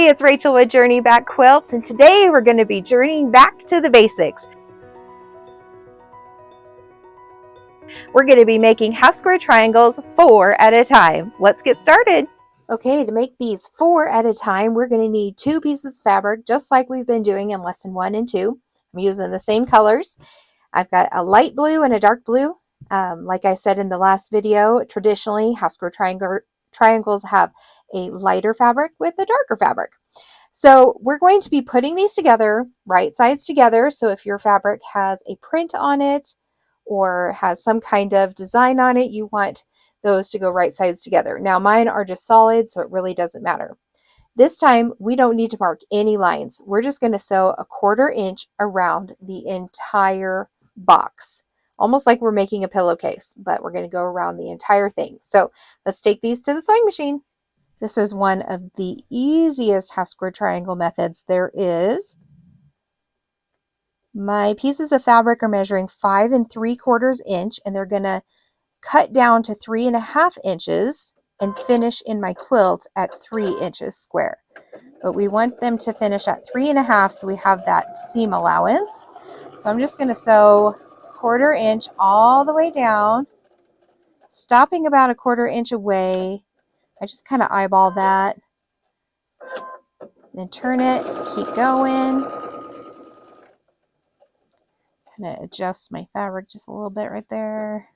Hi, it's Rachel with Journey Back Quilts, and today we're going to be journeying back to the basics. We're going to be making half square triangles 4 at a time. Let's get started. Okay, to make these 4 at a time, we're going to need 2 pieces of fabric, just like we've been doing in lesson 1 and 2. I'm using the same colors. I've got a light blue and a dark blue. Like I said in the last video, traditionally half square triangles have a lighter fabric with a darker fabric. So we're going to be putting these together, right sides together. So if your fabric has a print on it or has some kind of design on it, you want those to go right sides together. Now mine are just solid, so it really doesn't matter. This time we don't need to mark any lines. We're just going to sew a 1/4 inch around the entire box. Almost like we're making a pillowcase, but we're going to go around the entire thing. So let's take these to the sewing machine. This is one of the easiest half square triangle methods there is. My pieces of fabric are measuring 5 3/4 inch, and they're going to cut down to 3 1/2 inches and finish in my quilt at 3 inches square. But we want them to finish at 3 1/2 so we have that seam allowance. So I'm just going to sew 1/4 inch all the way down, stopping about a 1/4 inch away. I just kind of eyeball that. Then turn it, keep going. Kind of adjust my fabric just a little bit right there.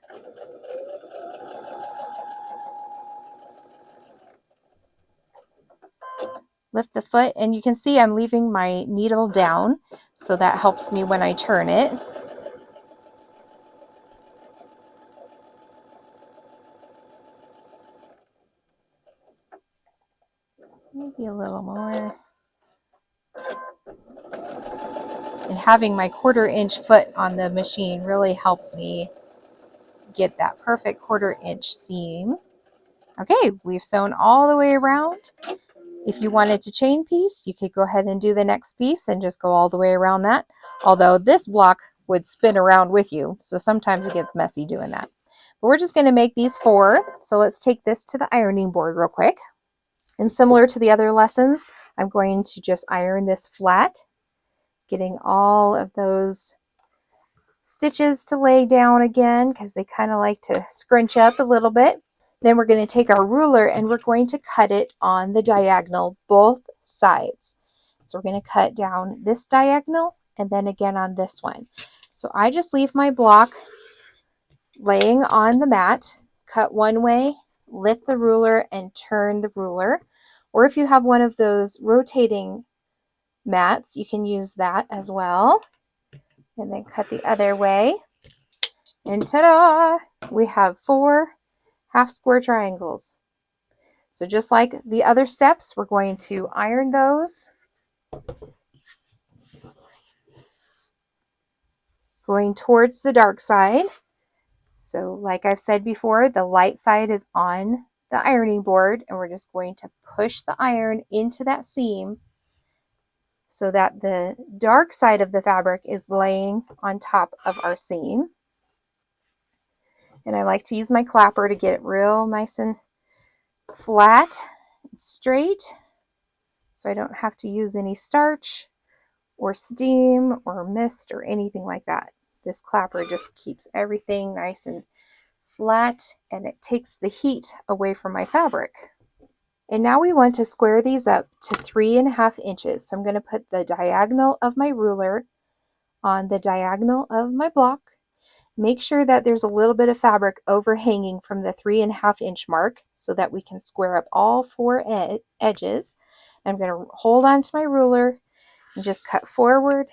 Lift the foot, and you can see I'm leaving my needle down, so that helps me when I turn it. Maybe a little more. And having my 1/4 inch foot on the machine really helps me get that perfect 1/4 inch seam. Okay, we've sewn all the way around. If you wanted to chain piece, you could go ahead and do the next piece and just go all the way around that. Although this block would spin around with you, so sometimes it gets messy doing that. But we're just going to make these 4. So let's take this to the ironing board real quick. And similar to the other lessons, I'm going to just iron this flat, getting all of those stitches to lay down again because they kind of like to scrunch up a little bit. Then we're going to take our ruler and we're going to cut it on the diagonal, both sides. So we're going to cut down this diagonal and then again on this one. So I just leave my block laying on the mat, cut one way, lift the ruler and turn the ruler. Or if you have one of those rotating mats, you can use that as well. And then cut the other way. And ta-da! We have 4 half square triangles. So just like the other steps, we're going to iron those. Going towards the dark side. So like I've said before, the light side is on the ironing board, and we're just going to push the iron into that seam so that the dark side of the fabric is laying on top of our seam. And I like to use my clapper to get it real nice and flat and straight, so I don't have to use any starch or steam or mist or anything like that. This clapper just keeps everything nice and flat, and it takes the heat away from my fabric. And now we want to square these up to 3 1/2 inches. So I'm going to put the diagonal of my ruler on the diagonal of my block. Make sure that there's a little bit of fabric overhanging from the 3 1/2 inch mark so that we can square up all 4 edges. I'm going to hold on to my ruler and just cut forward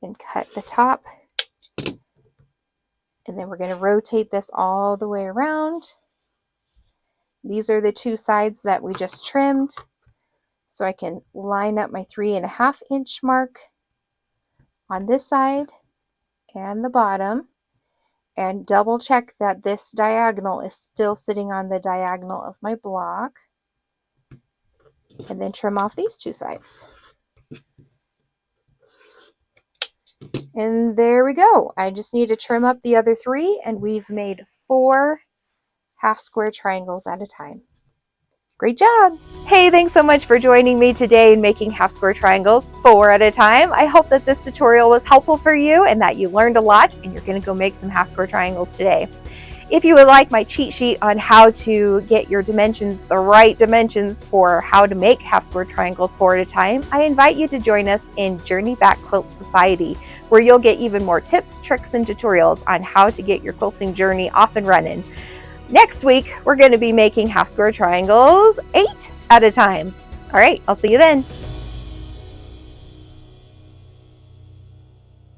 and cut the top. And then we're going to rotate this all the way around. These are the 2 sides that we just trimmed. So I can line up my 3 1/2 inch mark on this side and the bottom, and double check that this diagonal is still sitting on the diagonal of my block, and then trim off these 2 sides. And there we go. I just need to trim up the other 3, and we've made 4 half square triangles at a time. Great job. Hey, thanks so much for joining me today in making half square triangles 4 at a time. I hope that this tutorial was helpful for you and that you learned a lot and you're going to go make some half square triangles today. If you would like my cheat sheet on how to get your dimensions, the right dimensions for how to make half square triangles 4 at a time, I invite you to join us in Journey Back Quilt Society, where you'll get even more tips, tricks, and tutorials on how to get your quilting journey off and running. Next week, we're going to be making half square triangles 8 at a time. All right, I'll see you then.